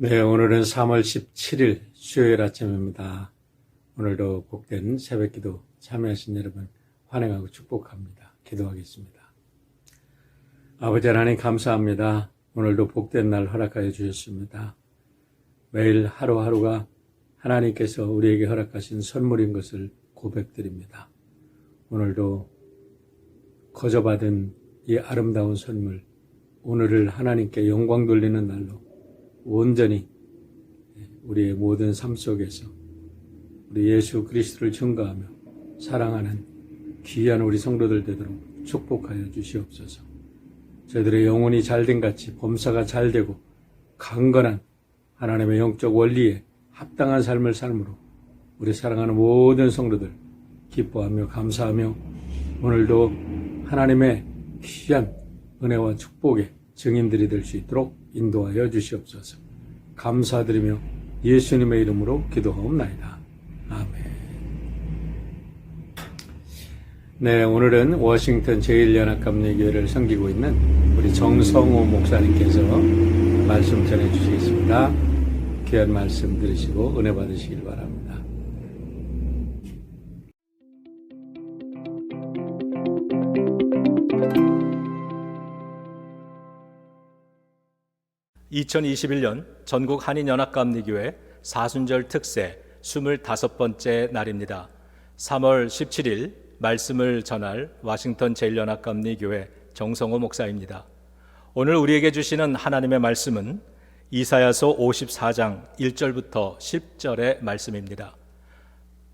네, 오늘은 3월 17일 수요일 아침입니다. 오늘도 복된 새벽기도 참여하신 여러분 환영하고 축복합니다. 기도하겠습니다. 아버지 하나님 감사합니다. 오늘도 복된 날 허락하여 주셨습니다. 매일 하루하루가 하나님께서 우리에게 허락하신 선물인 것을 고백드립니다. 오늘도 거저받은 이 아름다운 선물, 오늘을 하나님께 영광 돌리는 날로 온전히 우리의 모든 삶 속에서 우리 예수 그리스도를 증거하며 사랑하는 귀한 우리 성도들 되도록 축복하여 주시옵소서. 저희들의 영혼이 잘된 같이 범사가 잘되고 강건한 하나님의 영적 원리에 합당한 삶을 삶으로 우리 사랑하는 모든 성도들 기뻐하며 감사하며 오늘도 하나님의 귀한 은혜와 축복의 증인들이 될 수 있도록 인도하여 주시옵소서. 감사드리며 예수님의 이름으로 기도하옵나이다. 아멘. 네, 오늘은 워싱턴 제1연합감리교회를 섬기고 있는 우리 정성호 목사님께서 말씀 전해주시겠습니다. 귀한 말씀 들으시고 은혜 받으시길 바랍니다. 2021년 전국 한인연합감리교회 사순절 특세 25번째 날입니다. 3월 17일 말씀을 전할 워싱턴 제1연합감리교회 정성호 목사입니다. 오늘 우리에게 주시는 하나님의 말씀은 이사야서 54장 1절부터 10절의 말씀입니다.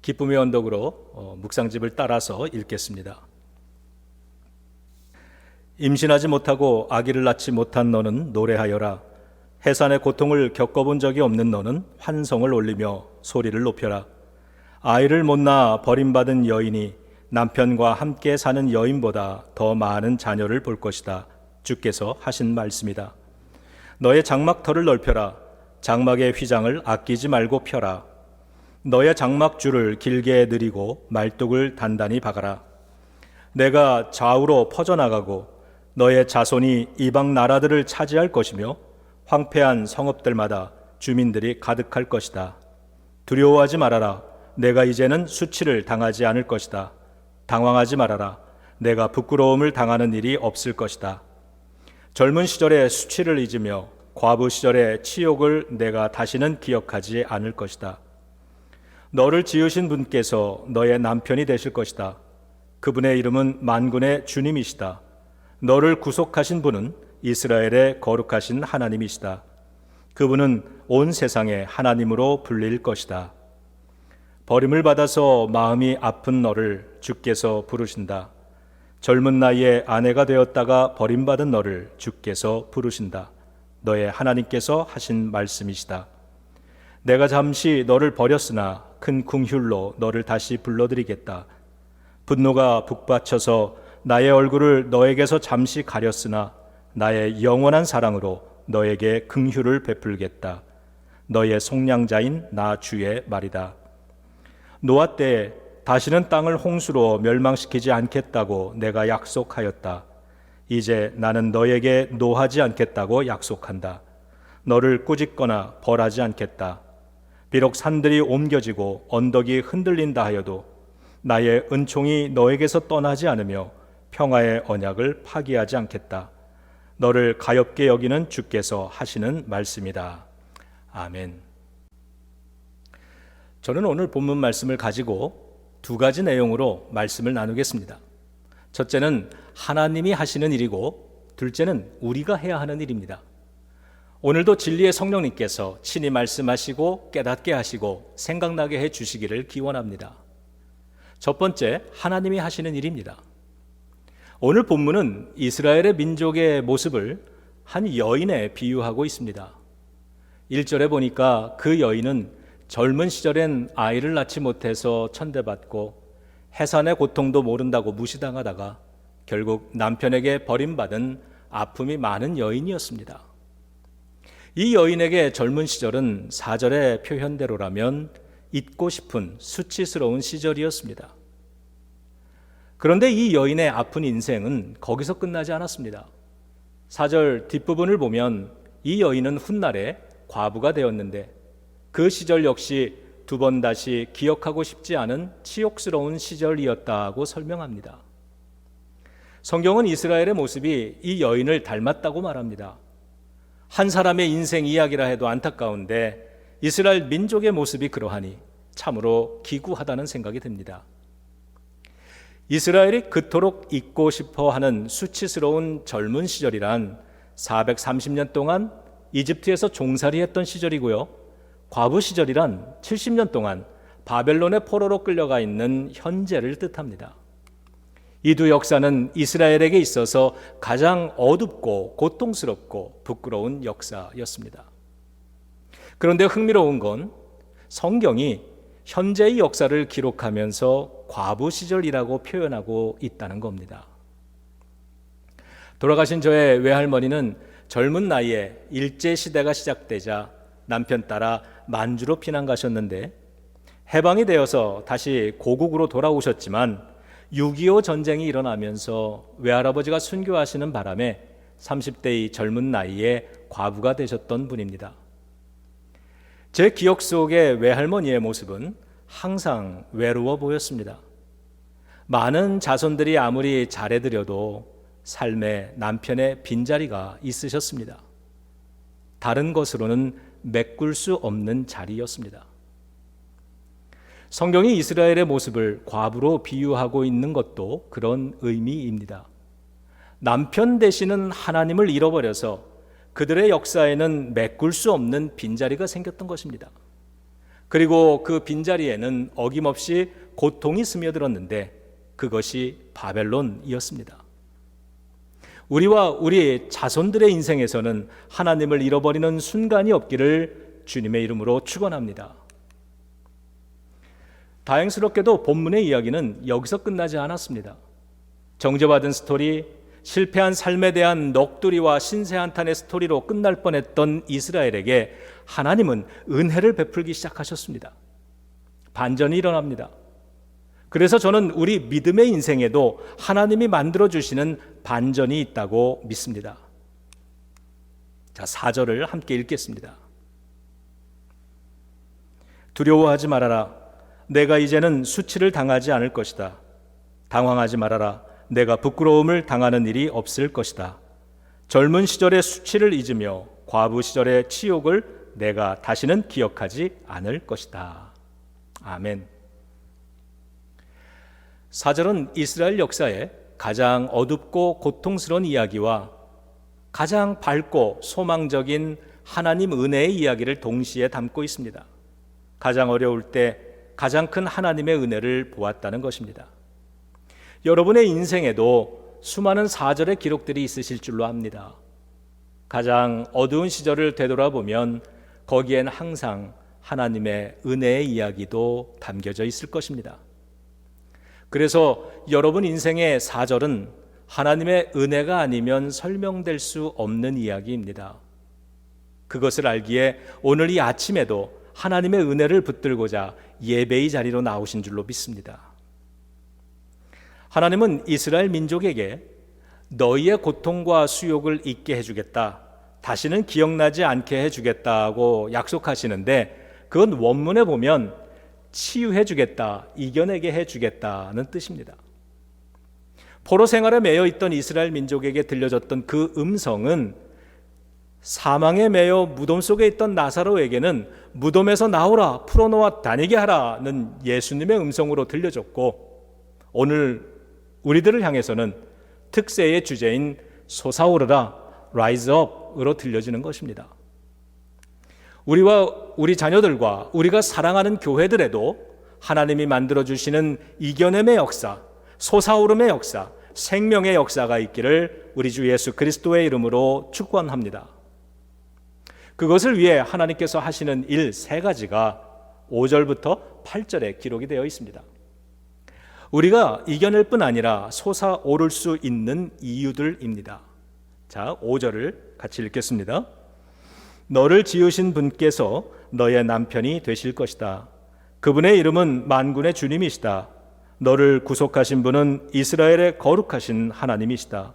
기쁨의 언덕으로 묵상집을 따라서 읽겠습니다. 임신하지 못하고 아기를 낳지 못한 너는 노래하여라. 해산의 고통을 겪어본 적이 없는 너는 환성을 올리며 소리를 높여라. 아이를 못 낳아 버림받은 여인이 남편과 함께 사는 여인보다 더 많은 자녀를 볼 것이다. 주께서 하신 말씀이다. 너의 장막터를 넓혀라. 장막의 휘장을 아끼지 말고 펴라. 너의 장막줄을 길게 늘이고 말뚝을 단단히 박아라. 내가 좌우로 퍼져나가고 너의 자손이 이방 나라들을 차지할 것이며 황폐한 성읍들마다 주민들이 가득할 것이다. 두려워하지 말아라. 내가 이제는 수치를 당하지 않을 것이다. 당황하지 말아라. 내가 부끄러움을 당하는 일이 없을 것이다. 젊은 시절의 수치를 잊으며 과부 시절의 치욕을 내가 다시는 기억하지 않을 것이다. 너를 지으신 분께서 너의 남편이 되실 것이다. 그분의 이름은 만군의 주님이시다. 너를 구속하신 분은 이스라엘의 거룩하신 하나님이시다. 그분은 온 세상의 하나님으로 불릴 것이다. 버림을 받아서 마음이 아픈 너를 주께서 부르신다. 젊은 나이에 아내가 되었다가 버림받은 너를 주께서 부르신다. 너의 하나님께서 하신 말씀이시다. 내가 잠시 너를 버렸으나 큰 긍휼로 너를 다시 불러드리겠다. 분노가 북받쳐서 나의 얼굴을 너에게서 잠시 가렸으나 나의 영원한 사랑으로 너에게 긍휼을 베풀겠다. 너의 속량자인 나 주의 말이다. 노아 때에 다시는 땅을 홍수로 멸망시키지 않겠다고 내가 약속하였다. 이제 나는 너에게 노하지 않겠다고 약속한다. 너를 꾸짖거나 벌하지 않겠다. 비록 산들이 옮겨지고 언덕이 흔들린다 하여도 나의 은총이 너에게서 떠나지 않으며 평화의 언약을 파기하지 않겠다. 너를 가엾게 여기는 주께서 하시는 말씀이다. 아멘. 저는 오늘 본문 말씀을 가지고 두 가지 내용으로 말씀을 나누겠습니다. 첫째는 하나님이 하시는 일이고 둘째는 우리가 해야 하는 일입니다. 오늘도 진리의 성령님께서 친히 말씀하시고 깨닫게 하시고 생각나게 해 주시기를 기원합니다. 첫 번째, 하나님이 하시는 일입니다. 오늘 본문은 이스라엘의 민족의 모습을 한 여인에 비유하고 있습니다. 1절에 보니까 그 여인은 젊은 시절엔 아이를 낳지 못해서 천대받고 해산의 고통도 모른다고 무시당하다가 결국 남편에게 버림받은 아픔이 많은 여인이었습니다. 이 여인에게 젊은 시절은 4절의 표현대로라면 잊고 싶은 수치스러운 시절이었습니다. 그런데 이 여인의 아픈 인생은 거기서 끝나지 않았습니다. 4절 뒷부분을 보면 이 여인은 훗날에 과부가 되었는데 그 시절 역시 두 번 다시 기억하고 싶지 않은 치욕스러운 시절이었다고 설명합니다. 성경은 이스라엘의 모습이 이 여인을 닮았다고 말합니다. 한 사람의 인생 이야기라 해도 안타까운데 이스라엘 민족의 모습이 그러하니 참으로 기구하다는 생각이 듭니다. 이스라엘이 그토록 잊고 싶어하는 수치스러운 젊은 시절이란 430년 동안 이집트에서 종살이했던 시절이고요. 과부 시절이란 70년 동안 바벨론의 포로로 끌려가 있는 현재를 뜻합니다. 이 두 역사는 이스라엘에게 있어서 가장 어둡고 고통스럽고 부끄러운 역사였습니다. 그런데 흥미로운 건 성경이 현재의 역사를 기록하면서 과부 시절이라고 표현하고 있다는 겁니다. 돌아가신 저의 외할머니는 젊은 나이에 일제시대가 시작되자 남편 따라 만주로 피난 가셨는데 해방이 되어서 다시 고국으로 돌아오셨지만 6.25 전쟁이 일어나면서 외할아버지가 순교하시는 바람에 30대의 젊은 나이에 과부가 되셨던 분입니다. 제 기억 속의 외할머니의 모습은 항상 외로워 보였습니다. 많은 자손들이 아무리 잘해드려도 삶에 남편의 빈자리가 있으셨습니다. 다른 것으로는 메꿀 수 없는 자리였습니다. 성경이 이스라엘의 모습을 과부로 비유하고 있는 것도 그런 의미입니다. 남편 되시는 하나님을 잃어버려서 그들의 역사에는 메꿀 수 없는 빈자리가 생겼던 것입니다. 그리고 그 빈자리에는 어김없이 고통이 스며들었는데 그것이 바벨론이었습니다. 우리와 우리 자손들의 인생에서는 하나님을 잃어버리는 순간이 없기를 주님의 이름으로 축원합니다. 다행스럽게도 본문의 이야기는 여기서 끝나지 않았습니다. 정죄받은 스토리, 실패한 삶에 대한 넋두리와 신세한탄의 스토리로 끝날 뻔했던 이스라엘에게 하나님은 은혜를 베풀기 시작하셨습니다. 반전이 일어납니다. 그래서 저는 우리 믿음의 인생에도 하나님이 만들어주시는 반전이 있다고 믿습니다. 자, 4절을 함께 읽겠습니다. 두려워하지 말아라. 내가 이제는 수치를 당하지 않을 것이다. 당황하지 말아라. 내가 부끄러움을 당하는 일이 없을 것이다. 젊은 시절의 수치를 잊으며 과부 시절의 치욕을 내가 다시는 기억하지 않을 것이다. 아멘. 4절은 이스라엘 역사의 가장 어둡고 고통스러운 이야기와 가장 밝고 소망적인 하나님 은혜의 이야기를 동시에 담고 있습니다. 가장 어려울 때 가장 큰 하나님의 은혜를 보았다는 것입니다. 여러분의 인생에도 수많은 4절의 기록들이 있으실 줄로 압니다. 가장 어두운 시절을 되돌아보면 거기엔 항상 하나님의 은혜의 이야기도 담겨져 있을 것입니다. 그래서 여러분 인생의 4절은 하나님의 은혜가 아니면 설명될 수 없는 이야기입니다. 그것을 알기에 오늘 이 아침에도 하나님의 은혜를 붙들고자 예배의 자리로 나오신 줄로 믿습니다. 하나님은 이스라엘 민족에게 너희의 고통과 수욕을 잊게 해주겠다, 다시는 기억나지 않게 해주겠다고 약속하시는데 그건 원문에 보면 치유해주겠다, 이겨내게 해주겠다는 뜻입니다. 포로 생활에 매여 있던 이스라엘 민족에게 들려졌던 그 음성은 사망에 매여 무덤 속에 있던 나사로에게는 무덤에서 나오라, 풀어놓아 다니게 하라는 예수님의 음성으로 들려졌고, 오늘 우리들을 향해서는 특세의 주제인 솟아오르라, rise up으로 들려지는 것입니다. 우리와 우리 자녀들과 우리가 사랑하는 교회들에도 하나님이 만들어주시는 이겨냄의 역사, 솟아오름의 역사, 생명의 역사가 있기를 우리 주 예수 그리스도의 이름으로 축원합니다. 그것을 위해 하나님께서 하시는 일 3가지가 5절부터 8절에 기록이 되어 있습니다. 우리가 이겨낼 뿐 아니라 솟아오를 수 있는 이유들입니다. 자, 5절을 같이 읽겠습니다. 너를 지으신 분께서 너의 남편이 되실 것이다. 그분의 이름은 만군의 주님이시다. 너를 구속하신 분은 이스라엘의 거룩하신 하나님이시다.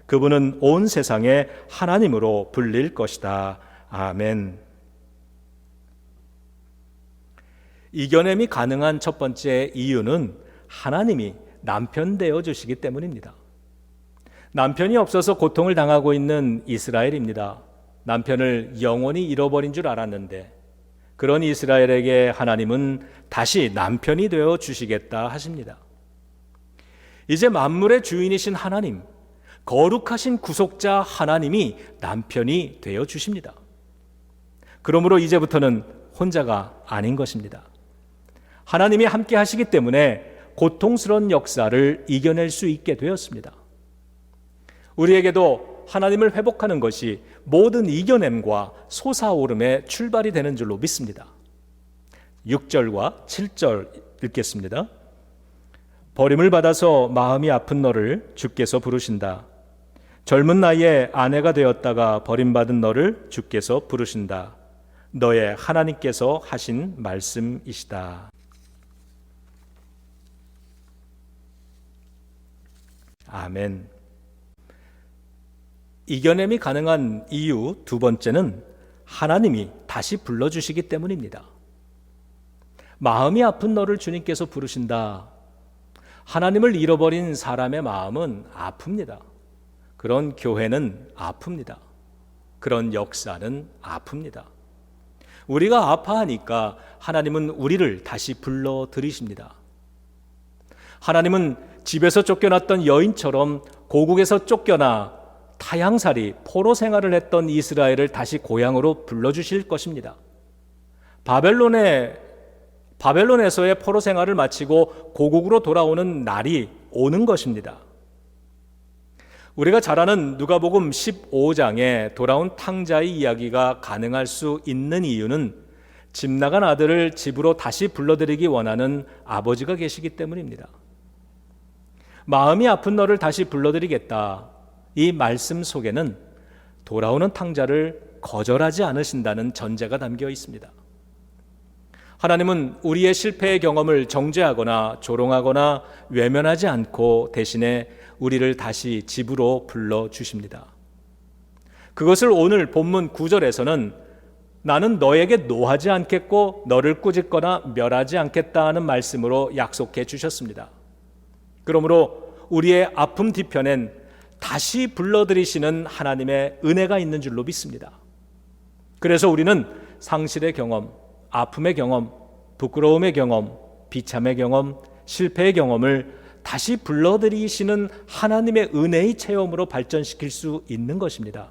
그분은 온 세상의 하나님으로 불릴 것이다. 아멘. 이겨냄이 가능한 첫 번째 이유는 하나님이 남편 되어 주시기 때문입니다. 남편이 없어서 고통을 당하고 있는 이스라엘입니다. 남편을 영원히 잃어버린 줄 알았는데 그런 이스라엘에게 하나님은 다시 남편이 되어 주시겠다 하십니다. 이제 만물의 주인이신 하나님, 거룩하신 구속자 하나님이 남편이 되어 주십니다. 그러므로 이제부터는 혼자가 아닌 것입니다. 하나님이 함께 하시기 때문에 고통스러운 역사를 이겨낼 수 있게 되었습니다. 우리에게도 하나님을 회복하는 것이 모든 이겨냄과 솟아오름의 출발이 되는 줄로 믿습니다. 6절과 7절 읽겠습니다. 버림을 받아서 마음이 아픈 너를 주께서 부르신다. 젊은 나이에 아내가 되었다가 버림받은 너를 주께서 부르신다. 너의 하나님께서 하신 말씀이시다. 아멘. 이겨냄이 가능한 이유 두 번째는 하나님이 다시 불러주시기 때문입니다. 마음이 아픈 너를 주님께서 부르신다. 하나님을 잃어버린 사람의 마음은 아픕니다. 그런 교회는 아픕니다. 그런 역사는 아픕니다. 우리가 아파하니까 하나님은 우리를 다시 불러들이십니다. 하나님은 집에서 쫓겨났던 여인처럼 고국에서 쫓겨나 타향살이 포로 생활을 했던 이스라엘을 다시 고향으로 불러주실 것입니다. 바벨론에서의 포로 생활을 마치고 고국으로 돌아오는 날이 오는 것입니다. 우리가 잘 아는 누가복음 15장에 돌아온 탕자의 이야기가 가능할 수 있는 이유는 집 나간 아들을 집으로 다시 불러들이기 원하는 아버지가 계시기 때문입니다. 마음이 아픈 너를 다시 불러드리겠다. 이 말씀 속에는 돌아오는 탕자를 거절하지 않으신다는 전제가 담겨 있습니다. 하나님은 우리의 실패의 경험을 정죄하거나 조롱하거나 외면하지 않고 대신에 우리를 다시 집으로 불러주십니다. 그것을 오늘 본문 9절에서는 나는 너에게 노하지 않겠고 너를 꾸짖거나 멸하지 않겠다 하는 말씀으로 약속해 주셨습니다. 그러므로 우리의 아픔 뒤편엔 다시 불러들이시는 하나님의 은혜가 있는 줄로 믿습니다. 그래서 우리는 상실의 경험, 아픔의 경험, 부끄러움의 경험, 비참의 경험, 실패의 경험을 다시 불러들이시는 하나님의 은혜의 체험으로 발전시킬 수 있는 것입니다.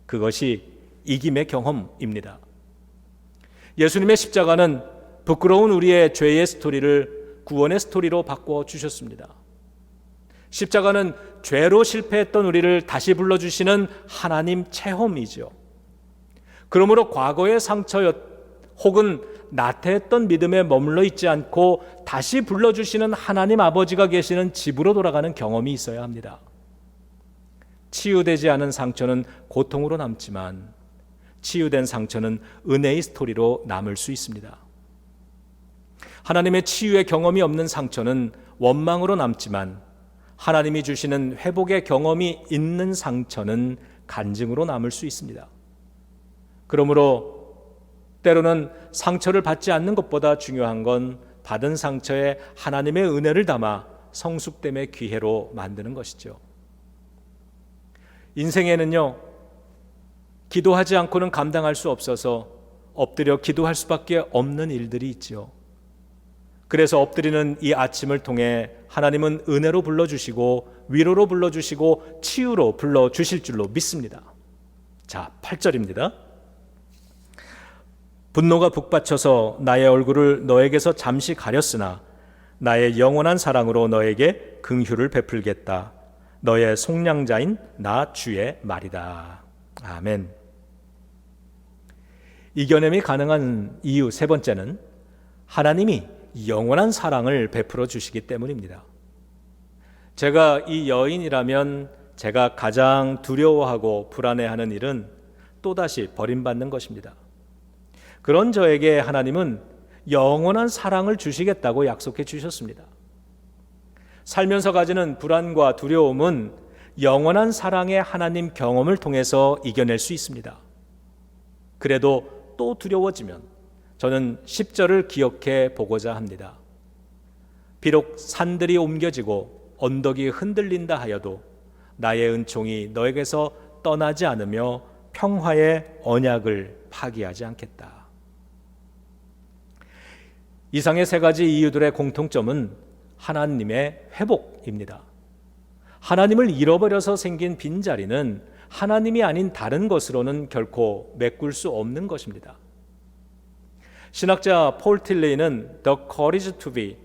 그것이 이김의 경험입니다. 예수님의 십자가는 부끄러운 우리의 죄의 스토리를 구원의 스토리로 바꿔 주셨습니다. 십자가는 죄로 실패했던 우리를 다시 불러주시는 하나님 체험이죠. 그러므로 과거의 상처 혹은 나태했던 믿음에 머물러 있지 않고 다시 불러주시는 하나님 아버지가 계시는 집으로 돌아가는 경험이 있어야 합니다. 치유되지 않은 상처는 고통으로 남지만 치유된 상처는 은혜의 스토리로 남을 수 있습니다. 하나님의 치유의 경험이 없는 상처는 원망으로 남지만 하나님이 주시는 회복의 경험이 있는 상처는 간증으로 남을 수 있습니다. 그러므로 때로는 상처를 받지 않는 것보다 중요한 건 받은 상처에 하나님의 은혜를 담아 성숙됨의 기회로 만드는 것이죠. 인생에는요, 기도하지 않고는 감당할 수 없어서 엎드려 기도할 수밖에 없는 일들이 있죠. 그래서 엎드리는 이 아침을 통해 하나님은 은혜로 불러주시고 위로로 불러주시고 치유로 불러주실 줄로 믿습니다. 자, 8절입니다. 분노가 북받쳐서 나의 얼굴을 너에게서 잠시 가렸으나 나의 영원한 사랑으로 너에게 긍휼을 베풀겠다. 너의 속량자인 나 주의 말이다. 아멘. 이겨냄이 가능한 이유 세 번째는 하나님이 영원한 사랑을 베풀어 주시기 때문입니다. 제가 이 여인이라면 제가 가장 두려워하고 불안해하는 일은 또다시 버림받는 것입니다. 그런 저에게 하나님은 영원한 사랑을 주시겠다고 약속해 주셨습니다. 살면서 가지는 불안과 두려움은 영원한 사랑의 하나님 경험을 통해서 이겨낼 수 있습니다. 그래도 또 두려워지면 저는 10절을 기억해 보고자 합니다. 비록 산들이 옮겨지고 언덕이 흔들린다 하여도 나의 은총이 너에게서 떠나지 않으며 평화의 언약을 파기하지 않겠다. 이상의 세 가지 이유들의 공통점은 하나님의 회복입니다. 하나님을 잃어버려서 생긴 빈자리는 하나님이 아닌 다른 것으로는 결코 메꿀 수 없는 것입니다. 신학자 폴 틸레이는 The Courage to Be,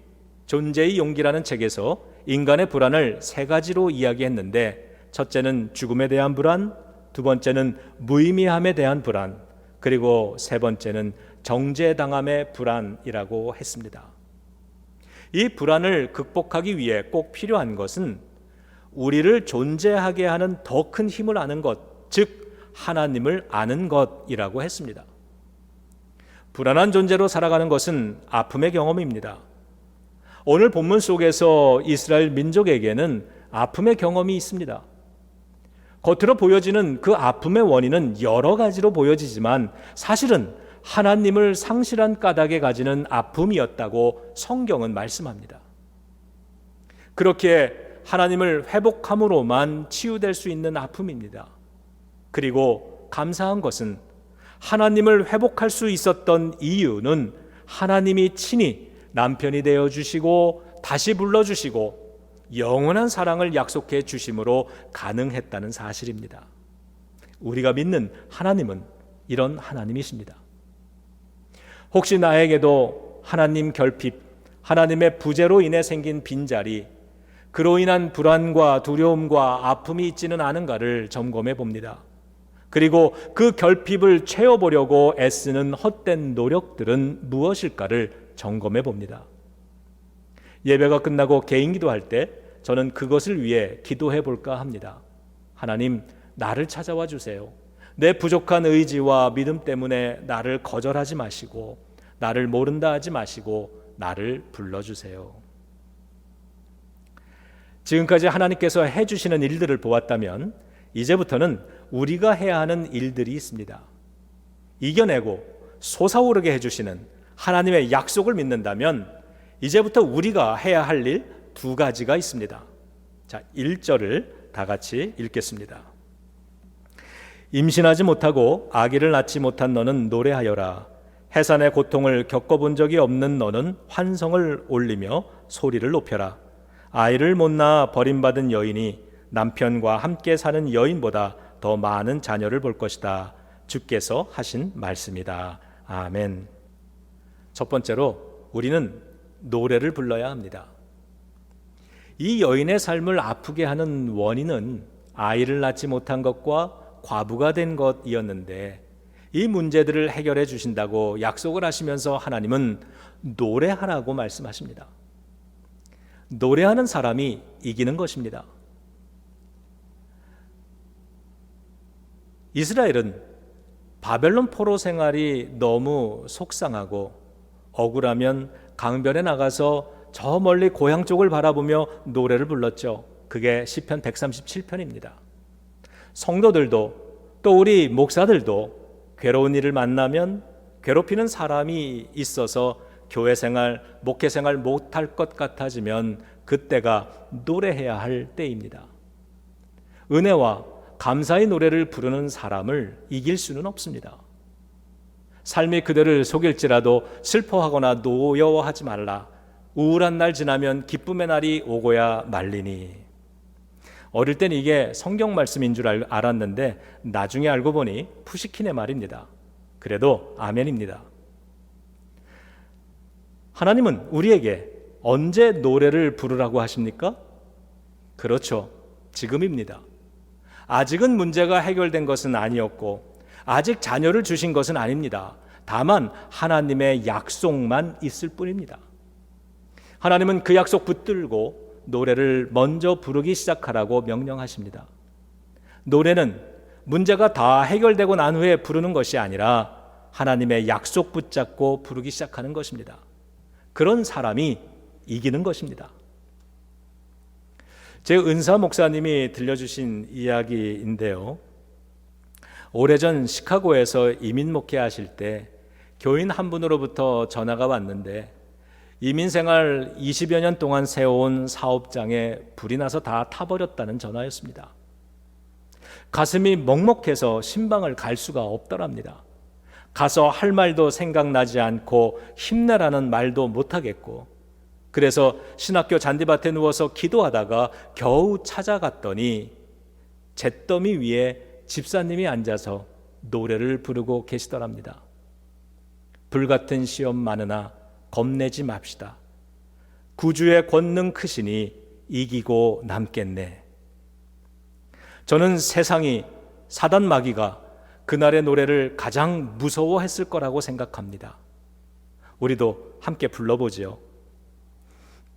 존재의 용기라는 책에서 인간의 불안을 세 가지로 이야기했는데, 첫째는 죽음에 대한 불안, 두 번째는 무의미함에 대한 불안, 그리고 세 번째는 정죄당함의 불안이라고 했습니다. 이 불안을 극복하기 위해 꼭 필요한 것은 우리를 존재하게 하는 더 큰 힘을 아는 것, 즉 하나님을 아는 것이라고 했습니다. 불안한 존재로 살아가는 것은 아픔의 경험입니다. 오늘 본문 속에서 이스라엘 민족에게는 아픔의 경험이 있습니다. 겉으로 보여지는 그 아픔의 원인은 여러 가지로 보여지지만 사실은 하나님을 상실한 까닭에 가지는 아픔이었다고 성경은 말씀합니다. 그렇게 하나님을 회복함으로만 치유될 수 있는 아픔입니다. 그리고 감사한 것은 하나님을 회복할 수 있었던 이유는 하나님이 친히 남편이 되어 주시고 다시 불러주시고 영원한 사랑을 약속해 주심으로 가능했다는 사실입니다. 우리가 믿는 하나님은 이런 하나님이십니다. 혹시 나에게도 하나님 결핍, 하나님의 부재로 인해 생긴 빈자리, 그로 인한 불안과 두려움과 아픔이 있지는 않은가를 점검해 봅니다. 그리고 그 결핍을 채워보려고 애쓰는 헛된 노력들은 무엇일까를 점검해 봅니다. 예배가 끝나고 개인 기도할 때 저는 그것을 위해 기도해 볼까 합니다. 하나님, 나를 찾아와 주세요. 내 부족한 의지와 믿음 때문에 나를 거절하지 마시고, 나를 모른다 하지 마시고 나를 불러주세요. 지금까지 하나님께서 해주시는 일들을 보았다면 이제부터는 우리가 해야 하는 일들이 있습니다. 이겨내고 솟아오르게 해주시는 하나님의 약속을 믿는다면 이제부터 우리가 해야 할 일 두 가지가 있습니다. 자, 1절을 다 같이 읽겠습니다. 임신하지 못하고 아기를 낳지 못한 너는 노래하여라. 해산의 고통을 겪어본 적이 없는 너는 환성을 올리며 소리를 높여라. 아이를 못 낳아 버림받은 여인이 남편과 함께 사는 여인보다 더 많은 자녀를 볼 것이다. 주께서 하신 말씀이다. 아멘. 첫 번째로 우리는 노래를 불러야 합니다. 이 여인의 삶을 아프게 하는 원인은 아이를 낳지 못한 것과 과부가 된 것이었는데, 이 문제들을 해결해 주신다고 약속을 하시면서 하나님은 노래하라고 말씀하십니다. 노래하는 사람이 이기는 것입니다. 이스라엘은 바벨론 포로 생활이 너무 속상하고 억울하면 강변에 나가서 저 멀리 고향 쪽을 바라보며 노래를 불렀죠. 그게 시편 137편입니다. 성도들도 또 우리 목사들도 괴로운 일을 만나면, 괴롭히는 사람이 있어서 교회 생활, 목회 생활 못할 것 같아지면 그때가 노래해야 할 때입니다. 은혜와 감사의 노래를 부르는 사람을 이길 수는 없습니다. 삶이 그들을 속일지라도 슬퍼하거나 노여워하지 말라. 우울한 날 지나면 기쁨의 날이 오고야 말리니. 어릴 땐 이게 성경 말씀인 줄 알았는데 나중에 알고 보니 푸시킨의 말입니다. 그래도 아멘입니다. 하나님은 우리에게 언제 노래를 부르라고 하십니까? 그렇죠. 지금입니다. 아직은 문제가 해결된 것은 아니었고 아직 자녀를 주신 것은 아닙니다. 다만 하나님의 약속만 있을 뿐입니다. 하나님은 그 약속 붙들고 노래를 먼저 부르기 시작하라고 명령하십니다. 노래는 문제가 다 해결되고 난 후에 부르는 것이 아니라 하나님의 약속 붙잡고 부르기 시작하는 것입니다. 그런 사람이 이기는 것입니다. 제 은사 목사님이 들려주신 이야기인데요. 오래전 시카고에서 이민 목회하실 때 교인 한 분으로부터 전화가 왔는데 이민생활 20여 년 동안 세워온 사업장에 불이 나서 다 타버렸다는 전화였습니다. 가슴이 먹먹해서 신방을 갈 수가 없더랍니다. 가서 할 말도 생각나지 않고 힘내라는 말도 못하겠고, 그래서 신학교 잔디밭에 누워서 기도하다가 겨우 찾아갔더니 잿더미 위에 집사님이 앉아서 노래를 부르고 계시더랍니다. 불같은 시험 많으나 겁내지 맙시다. 구주의 권능 크시니 이기고 남겠네. 저는 세상이, 사단 마귀가 그날의 노래를 가장 무서워했을 거라고 생각합니다. 우리도 함께 불러보지요.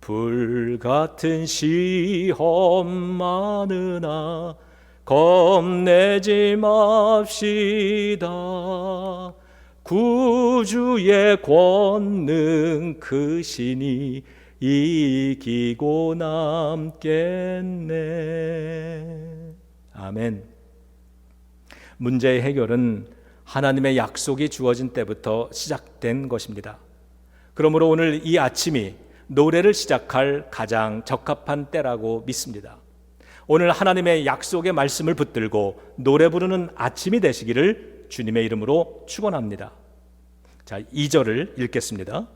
불같은 시험 많으나 겁내지 맙시다. 구주의 권능 크시니 이기고 남겠네. 아멘. 문제의 해결은 하나님의 약속이 주어진 때부터 시작된 것입니다. 그러므로 오늘 이 아침이 노래를 시작할 가장 적합한 때라고 믿습니다. 오늘 하나님의 약속의 말씀을 붙들고 노래 부르는 아침이 되시기를 주님의 이름으로 축원합니다. 자, 2절을 읽겠습니다.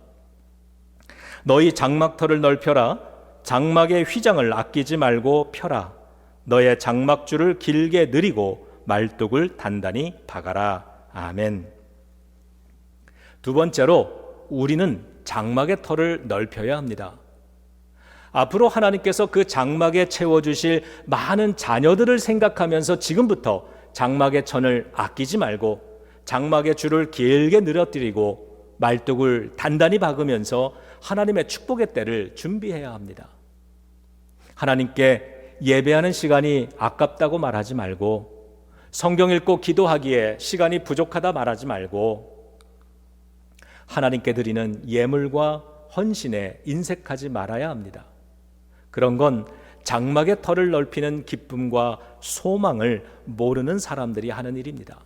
너희 장막터를 넓혀라. 장막의 휘장을 아끼지 말고 펴라. 너의 장막줄을 길게 늘이고 말뚝을 단단히 박아라. 아멘. 두 번째로 우리는 장막의 터를 넓혀야 합니다. 앞으로 하나님께서 그 장막에 채워주실 많은 자녀들을 생각하면서 지금부터 장막의 천을 아끼지 말고 장막의 줄을 길게 늘어뜨리고 말뚝을 단단히 박으면서 하나님의 축복의 때를 준비해야 합니다. 하나님께 예배하는 시간이 아깝다고 말하지 말고, 성경 읽고 기도하기에 시간이 부족하다 말하지 말고, 하나님께 드리는 예물과 헌신에 인색하지 말아야 합니다. 그런 건 장막의 터를 넓히는 기쁨과 소망을 모르는 사람들이 하는 일입니다.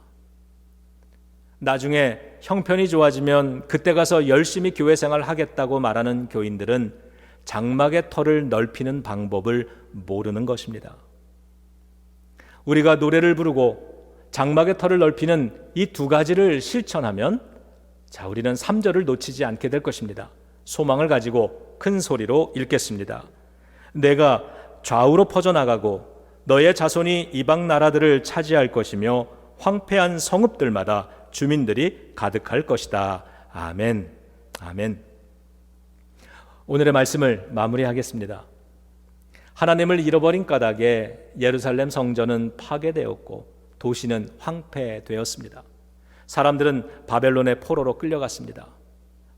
나중에 형편이 좋아지면 그때 가서 열심히 교회 생활 하겠다고 말하는 교인들은 장막의 터를 넓히는 방법을 모르는 것입니다. 우리가 노래를 부르고 장막의 터를 넓히는 이 두 가지를 실천하면 자, 우리는 3절을 놓치지 않게 될 것입니다. 소망을 가지고 큰 소리로 읽겠습니다. 내가 좌우로 퍼져나가고 너의 자손이 이방 나라들을 차지할 것이며 황폐한 성읍들마다 주민들이 가득할 것이다. 아멘. 아멘. 오늘의 말씀을 마무리하겠습니다. 하나님을 잃어버린 까닭에 예루살렘 성전은 파괴되었고 도시는 황폐되었습니다. 사람들은 바벨론의 포로로 끌려갔습니다.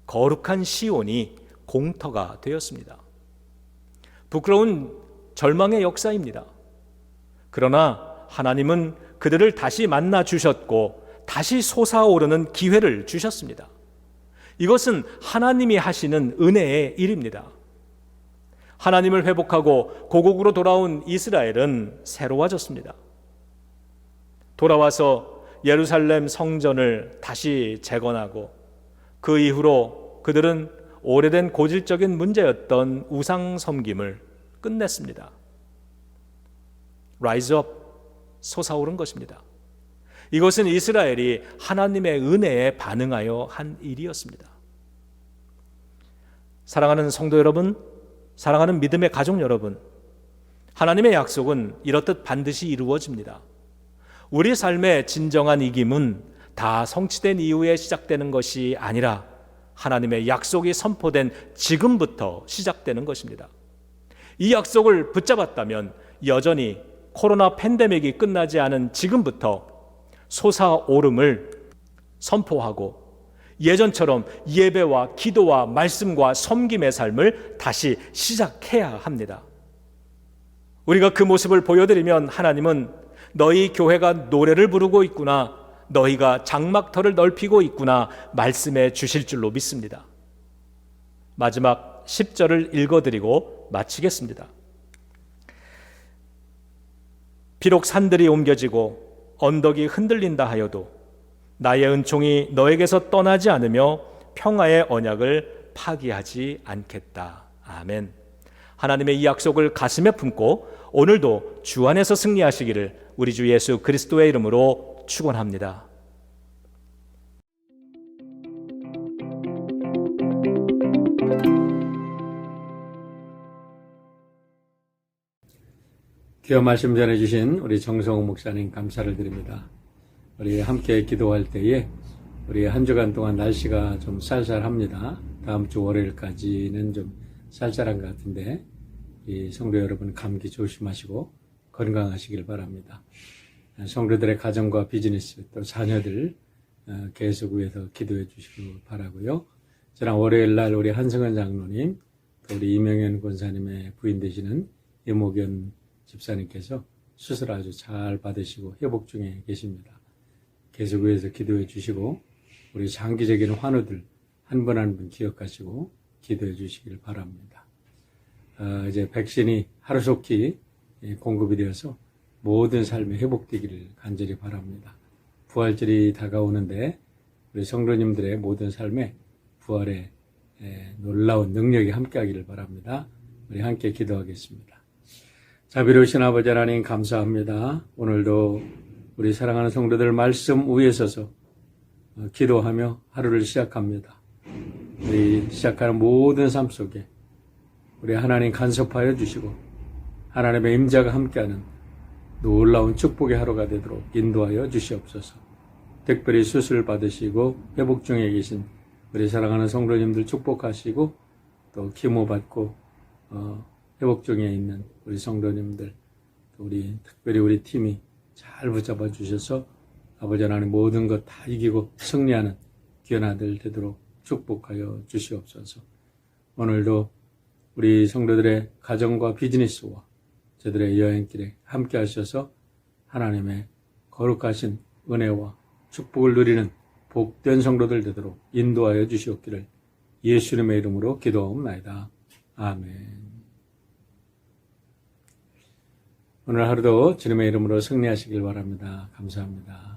거룩한 시온이 공터가 되었습니다. 부끄러운 절망의 역사입니다. 그러나 하나님은 그들을 다시 만나 주셨고 다시 솟아오르는 기회를 주셨습니다. 이것은 하나님이 하시는 은혜의 일입니다. 하나님을 회복하고 고국으로 돌아온 이스라엘은 새로워졌습니다. 돌아와서 예루살렘 성전을 다시 재건하고 그 이후로 그들은 오래된 고질적인 문제였던 우상 섬김을 끝냈습니다. Rise up, 솟아오른 것입니다. 이것은 이스라엘이 하나님의 은혜에 반응하여 한 일이었습니다. 사랑하는 성도 여러분, 사랑하는 믿음의 가족 여러분, 하나님의 약속은 이렇듯 반드시 이루어집니다. 우리 삶의 진정한 이김은 다 성취된 이후에 시작되는 것이 아니라 하나님의 약속이 선포된 지금부터 시작되는 것입니다. 이 약속을 붙잡았다면 여전히 코로나 팬데믹이 끝나지 않은 지금부터 솟아오름을 선포하고 예전처럼 예배와 기도와 말씀과 섬김의 삶을 다시 시작해야 합니다. 우리가 그 모습을 보여드리면 하나님은 너희 교회가 노래를 부르고 있구나, 너희가 장막터를 넓히고 있구나 말씀해 주실 줄로 믿습니다. 마지막 10절을 읽어드리고 마치겠습니다. 비록 산들이 옮겨지고 언덕이 흔들린다 하여도 나의 은총이 너에게서 떠나지 않으며 평화의 언약을 파기하지 않겠다. 아멘. 하나님의 이 약속을 가슴에 품고 오늘도 주 안에서 승리하시기를 우리 주 예수 그리스도의 이름으로 축원합니다. 귀한 말씀 전해주신 우리 정성호 목사님 감사를 드립니다. 우리 함께 기도할 때에 우리 한 주간 동안 날씨가 좀 쌀쌀합니다. 다음 주 월요일까지는 좀 쌀쌀한 것 같은데 이 성도 여러분 감기 조심하시고 건강하시길 바랍니다. 성도들의 가정과 비즈니스 또 자녀들 계속 위해서 기도해 주시길 바라고요. 지난 월요일 날 우리 한승헌 장로님 또 우리 이명현 권사님의 부인 되시는 이모견 집사님께서 수술 아주 잘 받으시고 회복 중에 계십니다. 계속 위해서 기도해 주시고 우리 장기적인 환우들 한 분 한 분 기억하시고 기도해 주시길 바랍니다. 이제 백신이 하루속히 공급이 되어서 모든 삶이 회복되기를 간절히 바랍니다. 부활절이 다가오는데 우리 성도님들의 모든 삶에 부활의 놀라운 능력이 함께하기를 바랍니다. 우리 함께 기도하겠습니다. 자비로우신 아버지 하나님 감사합니다. 오늘도 우리 사랑하는 성도들 말씀 위에 서서 기도하며 하루를 시작합니다. 우리 시작하는 모든 삶 속에 우리 하나님 간섭하여 주시고 하나님의 임자가 함께하는 놀라운 축복의 하루가 되도록 인도하여 주시옵소서. 특별히 수술 받으시고 회복 중에 계신 우리 사랑하는 성도님들 축복하시고 또 기모 받고 회복 중에 있는 우리 성도님들 또 우리 특별히 우리 팀이 잘 붙잡아 주셔서 아버지 하나님 모든 것 다 이기고 승리하는 귀한 아들 되도록 축복하여 주시옵소서. 오늘도 우리 성도들의 가정과 비즈니스와 저들의 여행길에 함께 하셔서 하나님의 거룩하신 은혜와 축복을 누리는 복된 성도들 되도록 인도하여 주시옵기를 예수님의 이름으로 기도하옵나이다. 아멘. 오늘 하루도 주님의 이름으로 승리하시길 바랍니다. 감사합니다.